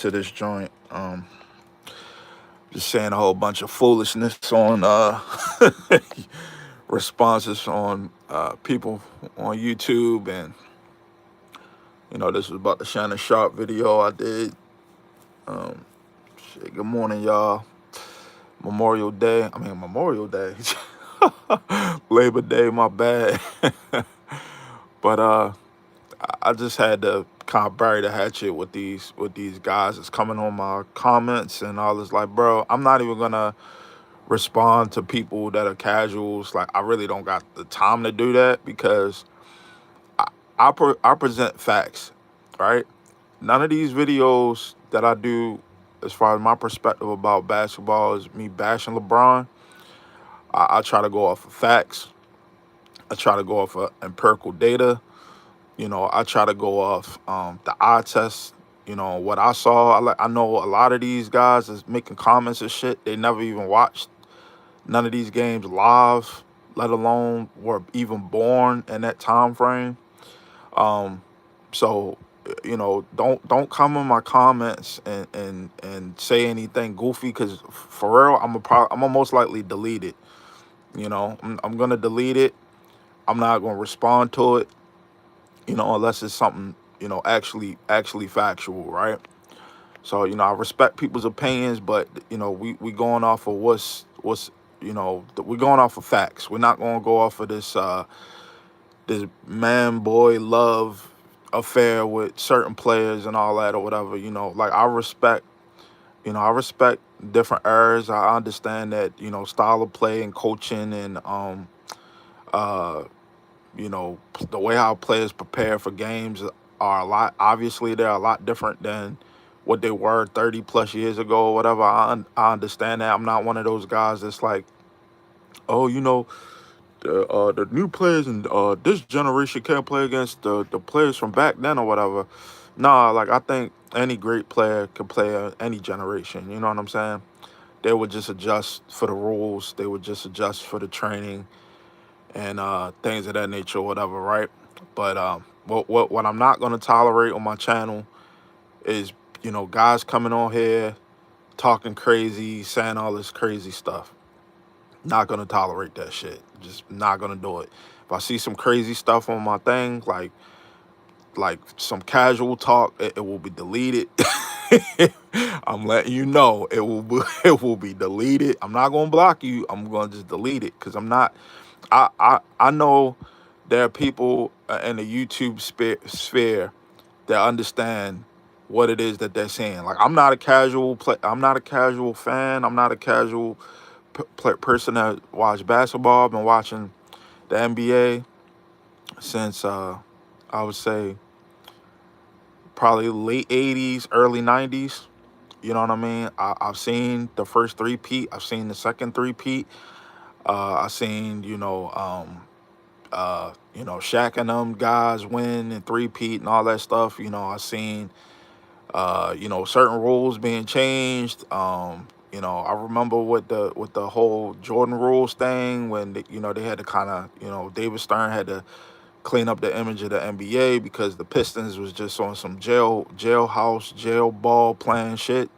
to this joint. Just saying a whole bunch of foolishness on responses on people on YouTube, and this was about the Shannon Sharp video I did. Um, Shit, good morning, y'all. Memorial Day. I mean Memorial Day. Labor Day. My bad. But I just had to kind of bury the hatchet with these guys that's coming on my comments and all this. Like, bro, I'm not even gonna respond to people that are casuals. Like, I really don't got the time to do that because I I present facts, right? None of these videos that I do, as far as my perspective about basketball, is me bashing LeBron. I try to go off of facts. I try to go off of empirical data. I try to go off the eye test. What I saw. I know a lot of these guys is making comments and shit. They never even watched none of these games live, let alone were even born in that time frame. Um, so don't come in my comments and say anything goofy, because for real, I'm gonna most likely delete it. I'm gonna delete it. I'm not gonna respond to it. Unless it's something actually factual, right? So I respect people's opinions, but we going off of what's we're going off of facts. We're not gonna go off of this man boy love affair with certain players and all that or whatever. Like, I respect different eras. I understand that style of play and coaching and uh the way how players prepare for games are a lot. Obviously, they're a lot different than what they were 30 plus years ago or whatever. I understand that. I'm not one of those guys that's like, oh, the new players in this generation can't play against the players from back then or whatever. Nah, like, I think any great player can play any generation. You know what I'm saying? They would just adjust for the rules. They would just adjust for the training and things of that nature, or whatever, right? But what I'm not gonna tolerate on my channel is guys coming on here talking crazy, saying all this crazy stuff. Not gonna tolerate that shit. Just not gonna do it. If I see some crazy stuff on my thing, like some casual talk, it will be deleted. I'm letting you know it will be, it will be deleted. I'm not gonna block you. I'm gonna just delete it because I'm not. I know there are people in the YouTube sphere that understand what it is that they're saying. Like, I'm not a casual play. I'm not a casual fan. I'm not a casual person that watch basketball. I've been watching the NBA since I would say probably late '80s, early '90s. You know what I mean? I've seen the first three-peat. I've seen the second three-peat. I've seen Shaq and them guys win and three-peat and all that stuff. I've seen certain rules being changed. I remember with the whole Jordan rules thing when they had to kind of David Stern had to clean up the image of the NBA because the Pistons was just on some jailhouse jail ball playing shit.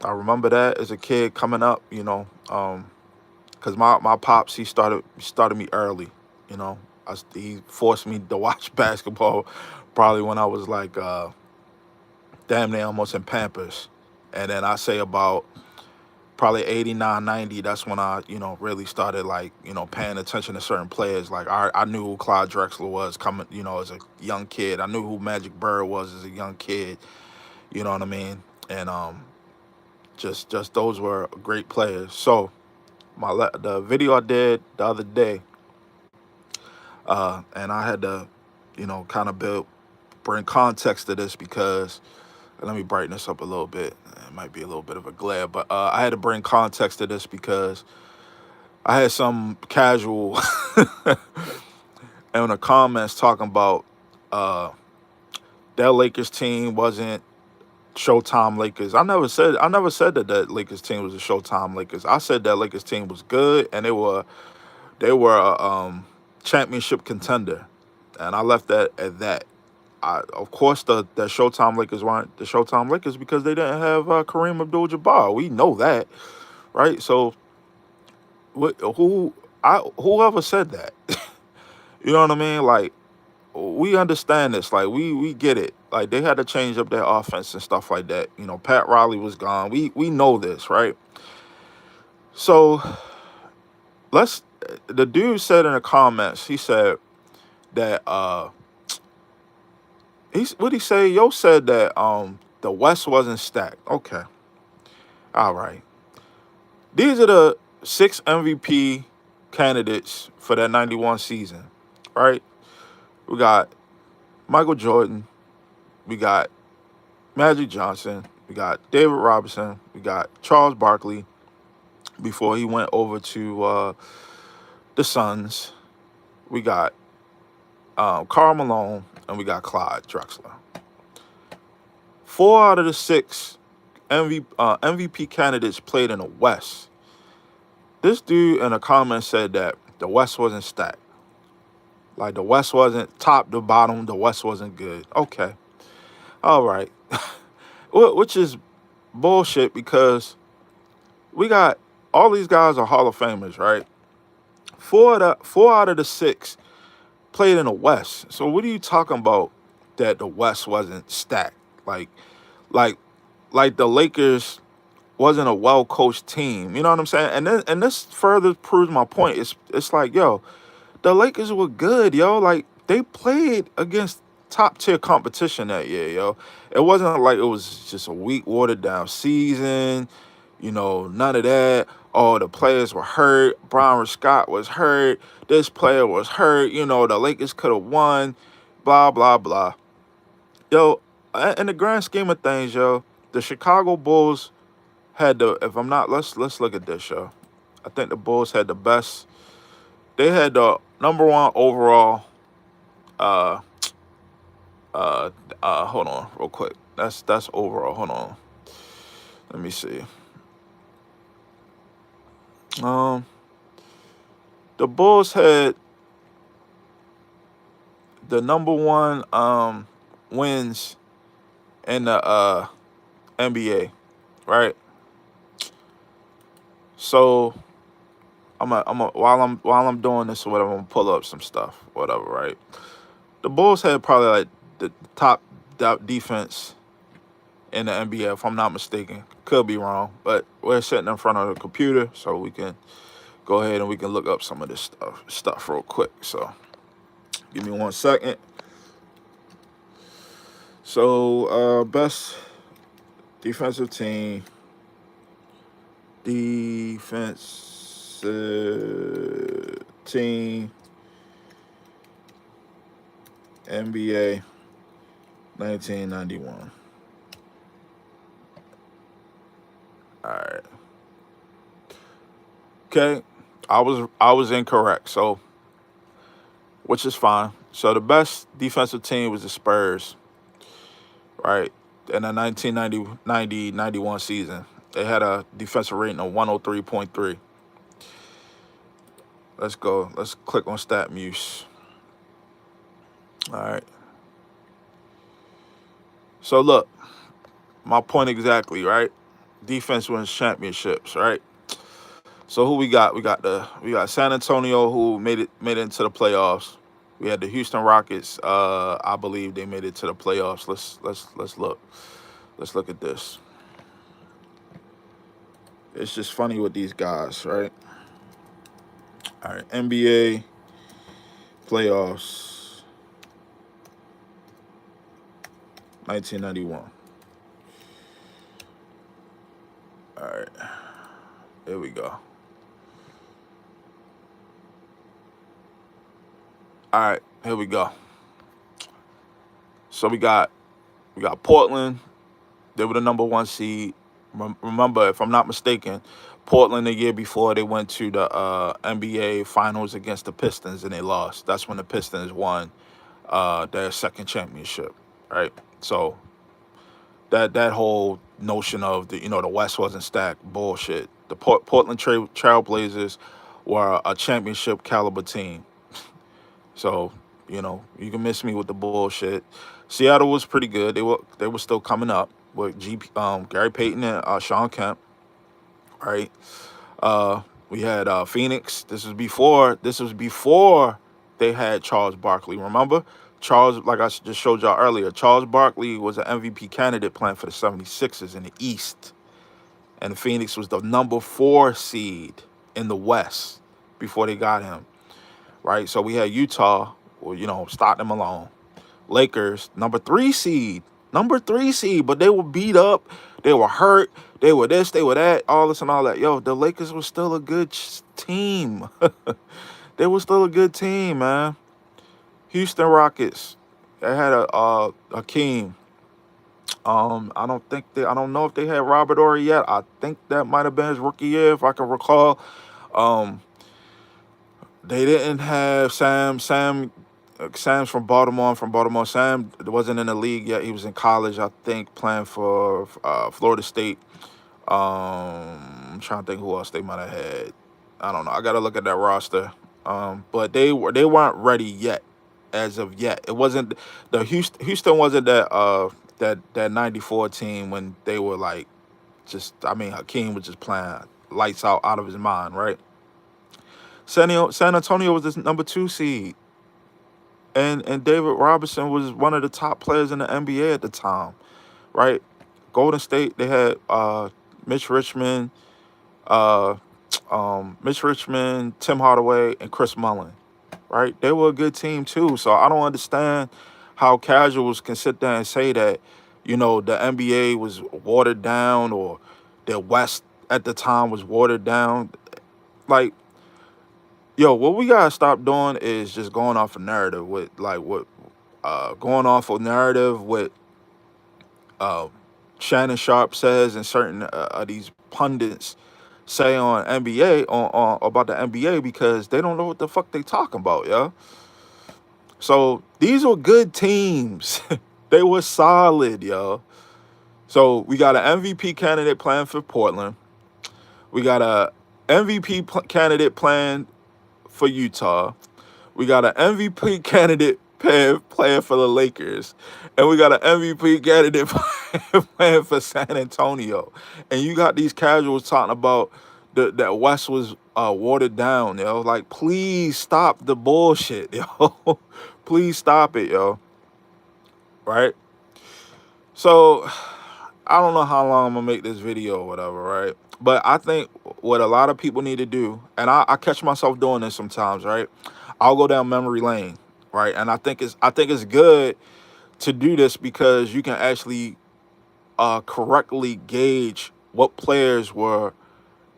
I remember that as a kid coming up, because my pops, he started me early. He forced me to watch basketball probably when I was like damn near almost in Pampers. And then I say about probably 89, 90, that's when I, really started like, paying attention to certain players. Like, I knew who Clyde Drexler was coming, as a young kid. I knew who Magic Bird was as a young kid. You know what I mean? And just those were great players. So the video I did the other day, and I had to, kind of bring context to this because let me brighten this up a little bit. It might be a little bit of a glare, but I had to bring context to this because I had some casual in the comments talking about uh, their Lakers team wasn't Showtime Lakers. I never said that Lakers team was a Showtime Lakers. I said that Lakers team was good and they were a championship contender, and I left that at that. of course, the Showtime Lakers weren't the Showtime Lakers because they didn't have Kareem Abdul-Jabbar. We know that, right? So, whoever said that, you know what I mean? Like, we understand this. Like, we get it. Like, they had to change up their offense and stuff like that. You know, Pat Riley was gone. We know this, right? So let's. The dude said in the comments, he said that he's what he say? Yo said that the West wasn't stacked. Okay, all right. These are the 6 MVP candidates for that '91 season, right? We got Michael Jordan, we got Magic Johnson, we got David Robinson, we got Charles Barkley before he went over to the Suns. We got Karl Malone, and we got Clyde Drexler. 4 out of the 6 MVP candidates played in the West. This dude in the comments said that the West wasn't stacked. Like, the West wasn't top to bottom, the West wasn't good. Okay. All right. Which is bullshit because we got all these guys are Hall of Famers, right? Four out of the 6 played in the West. So what are you talking about that the West wasn't stacked? Like, like, like the Lakers wasn't a well coached team. You know what I'm saying? And this further proves my point. It's like, yo, the Lakers were good, yo. Like, they played against top tier competition that year, yo. It wasn't like it was just a weak, watered down season. You know, none of that. Oh, the players were hurt. Brian Scott was hurt. This player was hurt. You know, the Lakers could have won. Blah blah blah. Yo, in the grand scheme of things, yo, the Chicago Bulls had the. If I'm not, let's look at this, yo. I think the Bulls had the best. They had the #1 overall. Uh, Hold on, real quick. That's overall. Hold on. Let me see. Um, the Bulls had the #1 wins in the NBA, right? So while I'm doing this or whatever, I'm gonna pull up some stuff, whatever, right? The Bulls had probably like the top defense in the NBA, if I'm not mistaken. Could be wrong, but we're sitting in front of the computer, so we can go ahead and we can look up some of this stuff real quick. So give me 1 second. So best defensive team, NBA 1991. All right. Okay. I was incorrect. So, which is fine. So the best defensive team was the Spurs, right? In the 1990-91 season. They had a defensive rating of 103.3. Let's go. Let's click on StatMuse. All right. So look, my point exactly, right? Defense wins championships, right? So who we got? We got San Antonio, who made it into the playoffs. We had the Houston Rockets. I believe they made it to the playoffs. Let's look. Let's look at this. It's just funny with these guys, right? All right, NBA playoffs, 1991. All right, here we go. All right, here we go. So we got Portland. They were the #1 seed. Remember, if I'm not mistaken, Portland the year before they went to the NBA Finals against the Pistons and they lost. That's when the Pistons won their second championship, right? So that whole notion of the West wasn't stacked, bullshit. The Portland Trailblazers were a championship caliber team. So you can miss me with the bullshit. Seattle was pretty good. They were still coming up with Gary Payton and Sean Kemp, right? Uh, we had Phoenix. This was before they had Charles Barkley. Remember, Charles, like I just showed y'all earlier, Charles Barkley was an MVP candidate playing for the 76ers in the East, and Phoenix was the number 4 seed in the West before they got him, right? So we had Utah, well, start them alone. Lakers, number 3 seed, but they were beat up, they were hurt, they were this, they were that, all this and all that. Yo, the Lakers were still a good team. They were still a good team, man. Houston Rockets, they had a Hakeem. I don't know if they had Robert Ory yet. I think that might have been his rookie year, if I can recall. Um, they didn't have Sam's from Baltimore. From Baltimore. Sam wasn't in the league yet. He was in college, I think, playing for Florida State. I'm trying to think who else they might have had. I don't know. I gotta look at that roster. But they weren't ready yet, as of yet. It wasn't the Houston wasn't that '94 team when they were like just. I mean, Hakeem was just playing lights out of his mind, right? San Antonio was this number 2 seed, and David Robinson was one of the top players in the NBA at the time, right? Golden State, they had Mitch Richmond, uh, Mitch Richmond, Tim Hardaway, and Chris Mullin, right? They were a good team too. So I don't understand how casuals can sit there and say that, the NBA was watered down or the West at the time was watered down. Like, yo, what we gotta stop doing is just going off a narrative with like what going off a narrative with uh, Shannon Sharp says and certain of these pundits say on NBA on about the NBA because they don't know what the fuck they talking about, yo. So these were good teams. They were solid, yo. So we got an MVP candidate playing for Portland. We got a MVP candidate playing for Utah. We got an MVP candidate playing for the Lakers, and we got an MVP candidate playing for San Antonio. And you got these casuals talking about that West was watered down, yo. Like, please stop the bullshit, yo. Please stop it, yo. Right? So I don't know how long I'm gonna make this video or whatever, right? But I think what a lot of people need to do, and I catch myself doing this sometimes, right? I'll go down memory lane, right? And I think it's good to do this because you can actually correctly gauge what players were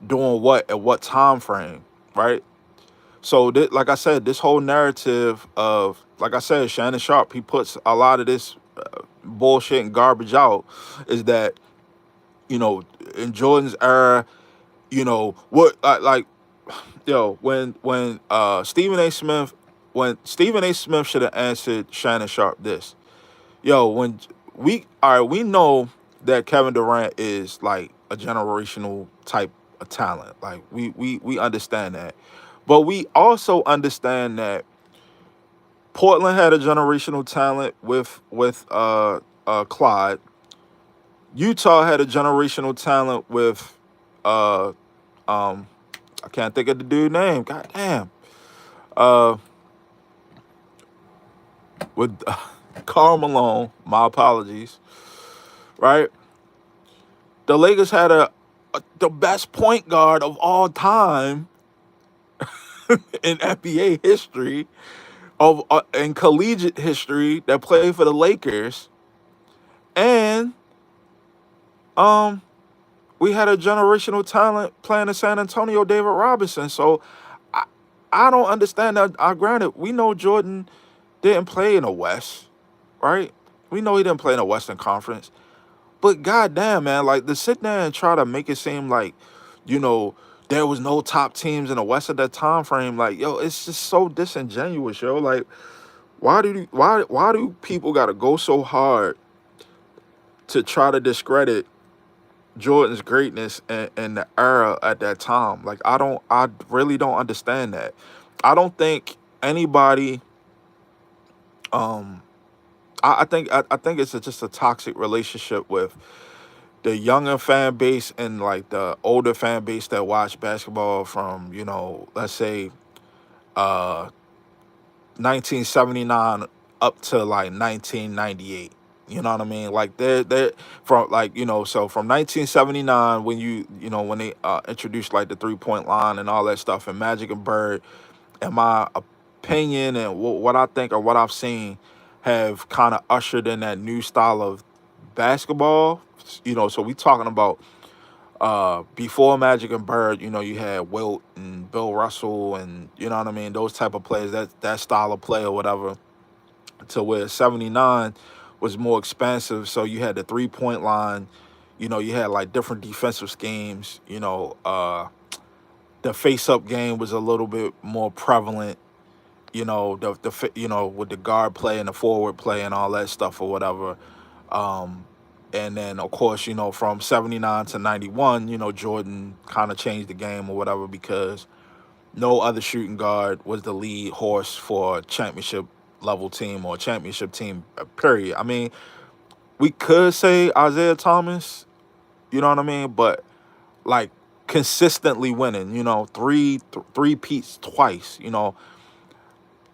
doing what at what time frame, right? So, like I said, this whole narrative of, like I said, Shannon Sharp, he puts a lot of this bullshit and garbage out, is that, in Jordan's era, what like, yo, when Stephen A. Smith should have answered Shannon Sharp this. Yo, when we know that Kevin Durant is like a generational type of talent. Like we understand that. But we also understand that Portland had a generational talent with Clyde. Utah had a generational talent with uh um I can't think of the dude's name. God damn. Uh with Karl Malone, my apologies, right? The Lakers had the best point guard of all time in NBA history, of in collegiate history, that played for the Lakers, and um we had a generational talent playing in San Antonio, David Robinson. So I, I don't understand that. Granted, we know Jordan didn't play in the West, right? We know he didn't play in the Western Conference. But goddamn, man, like, to sit there and try to make it seem like, you know, there was no top teams in the West at that time frame, like, yo, it's just so disingenuous, yo. Like, why do people gotta go so hard to try to discredit Jordan's greatness and the era at that time? Like, I really don't understand that. I don't think anybody um I think it's just a toxic relationship with the younger fan base and like the older fan base that watch basketball from, let's say uh 1979 up to like 1998. You know what I mean? Like they're from, like, so from 1979, when when they introduced like the 3-point line and all that stuff, and Magic and Bird, in my opinion, and what I think or what I've seen, have kind of ushered in that new style of basketball. So we talking about before Magic and Bird. You had Wilt and Bill Russell, and you know what I mean, those type of players, that style of play or whatever, to where 79 was more expansive. So you had the 3-point line, you had like different defensive schemes, the face up game was a little bit more prevalent, with the guard play and the forward play and all that stuff or whatever. Um, and then of course, from 79 to 91, Jordan kind of changed the game or whatever, because no other shooting guard was the lead horse for a championship level team or championship team, period. I mean, we could say Isaiah Thomas, you know what I mean? But like consistently winning, three peats twice,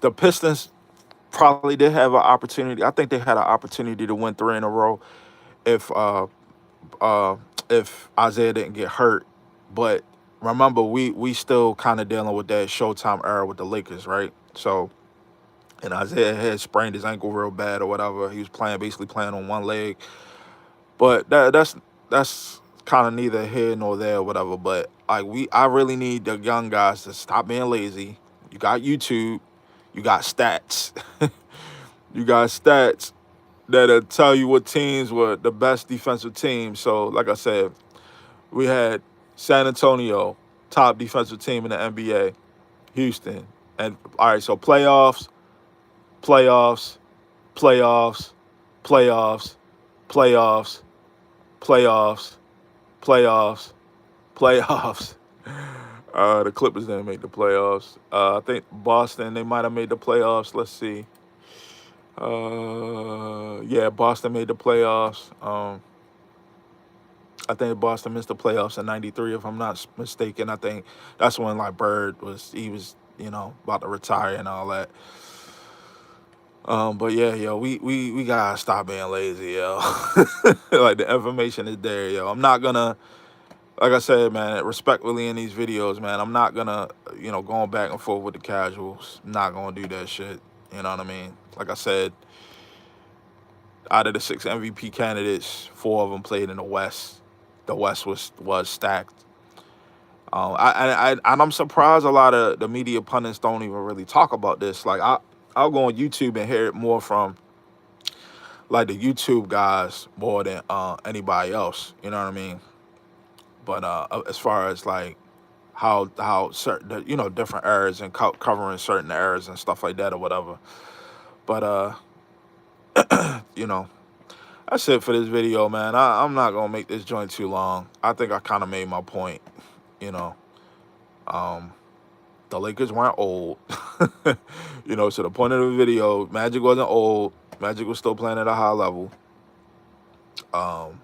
the Pistons probably did have an opportunity. I think they had an opportunity to win three in a row if uh if Isaiah didn't get hurt. But remember, we still kind of dealing with that Showtime era with the Lakers, right? So, and Isaiah had sprained his ankle real bad or whatever. He was basically playing on one leg. But that's kind of neither here nor there or whatever. But like I really need the young guys to stop being lazy. You got YouTube, you got stats, you got stats that'll tell you what teams were the best defensive teams. So, like I said, we had San Antonio, top defensive team in the NBA, Houston. And all right, so playoffs, playoffs, playoffs, playoffs, playoffs, playoffs, playoffs, playoffs. The Clippers didn't make the playoffs. I think Boston, they might have made the playoffs. Let's see. Yeah, Boston made the playoffs. I think Boston missed the playoffs in '93, if I'm not mistaken. I think that's when like Bird was about to retire and all that. But yeah, yo, we gotta stop being lazy, yo. Like the information is there, yo. I'm not gonna, like I said, man, respectfully in these videos, man, I'm not gonna, going back and forth with the casuals. I'm not gonna do that shit. You know what I mean? Like I said, out of the 6 MVP candidates, 4 of them played in the West. The West was stacked. And I'm surprised a lot of the media pundits don't even really talk about this. Like I'll go on YouTube and hear it more from like the YouTube guys more than anybody else. You know what I mean? But as far as like how certain different eras and covering certain eras and stuff like that or whatever. But you know that's it for this video, man. I'm not gonna make this joint too long. I think I kind of made my point. You know, um, the Lakers weren't old. So the point of the video, Magic wasn't old. Magic was still playing at a high level. Um,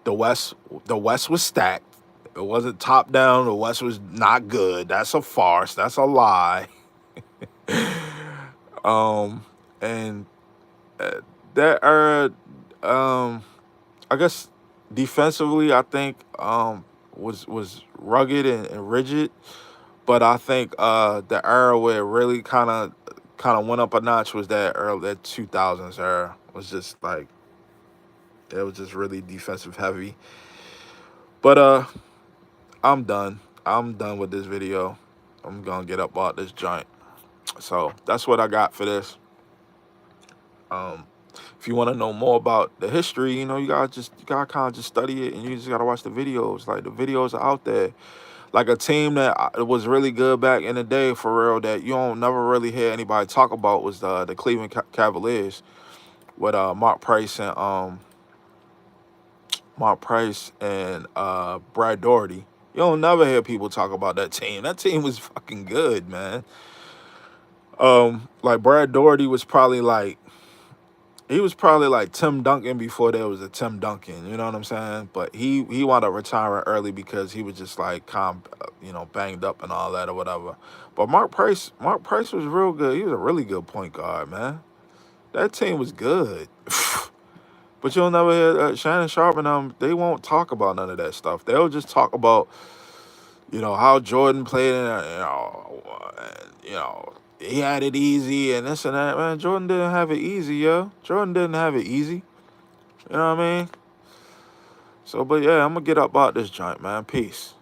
the West, the West was stacked. It wasn't top down. The West was not good. That's a farce. That's a lie. Um, and that era, I guess defensively, I think was rugged and rigid. But I think the era where it really kind of went up a notch was that 2000s era. Was just like it was just really defensive heavy. But I'm done. I'm done with this video. I'm gonna get up out this joint. So that's what I got for this. Um, if you want to know more about the history, you gotta kind of just study it, and you just gotta watch the videos. Like the videos are out there. Like a team that was really good back in the day, for real, that you don't never really hear anybody talk about, was the Cleveland Cavaliers with Mark Price and Brad Daugherty. You don't never hear people talk about that team. That team was fucking good, man. Like Brad Daugherty was probably like He was probably like Tim Duncan before there was a Tim Duncan. You know what I'm saying? But he wound up retiring early because he was just like banged up and all that or whatever. But Mark Price was real good. He was a really good point guard, man. That team was good. But you'll never hear Shannon Sharp and them. They won't talk about none of that stuff. They'll just talk about how Jordan played in, he had it easy and this and that. Man, Jordan didn't have it easy, yo. Jordan didn't have it easy. You know what I mean? So, but yeah, I'm gonna get up out this joint, man. Peace.